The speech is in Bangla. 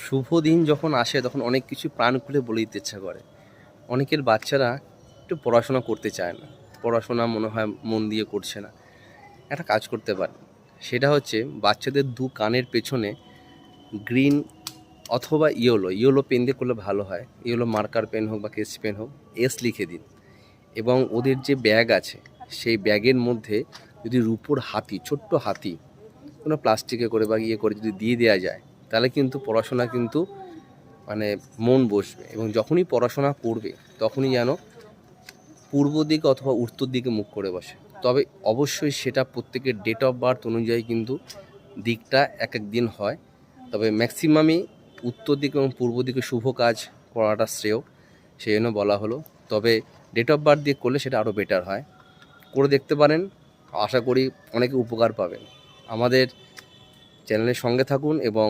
শুভ দিন যখন আসে তখন অনেক কিছু প্রাণ খুলে বলে দিতে ইচ্ছা করে। অনেকের বাচ্চারা একটু পড়াশোনা করতে চায় না, পড়াশোনা মনে হয় মন দিয়ে করছে না। একটা কাজ করতে পারেন, সেটা হচ্ছে বাচ্চাদের দু কানের পেছনে গ্রিন অথবা ইয়েলো পেন দিয়ে করলে ভালো হয়। ইয়েলো মার্কার পেন হোক বা কেস পেন হোক, এস লিখে দিন। এবং ওদের যে ব্যাগ আছে সেই ব্যাগের মধ্যে যদি রূপোর হাতি, ছোট্ট হাতি কোনো প্লাস্টিকে করে বা ইয়ে করে যদি দিয়ে দেওয়া যায়, তাহলে কিন্তু পড়াশোনা কিন্তু মানে মন বসবে। এবং যখনই পড়াশোনা করবে তখনই যেন পূর্ব দিকে অথবা উত্তর দিকে মুখ করে বসে। তবে অবশ্যই সেটা প্রত্যেকের ডেট অফ বার্থ অনুযায়ী কিন্তু দিকটা এক এক দিন হয়। তবে ম্যাক্সিমামই উত্তর দিকে এবং পূর্ব দিকে শুভ কাজ করাটা শ্রেয়, সেই জন্য বলা হলো। তবে ডেট অফ বার্থ দিয়ে করলে সেটা আরও বেটার হয়। করে দেখতে পারেন, আশা করি অনেকে উপকার পাবেন। আমাদের চ্যানেলের সঙ্গে থাকুন এবং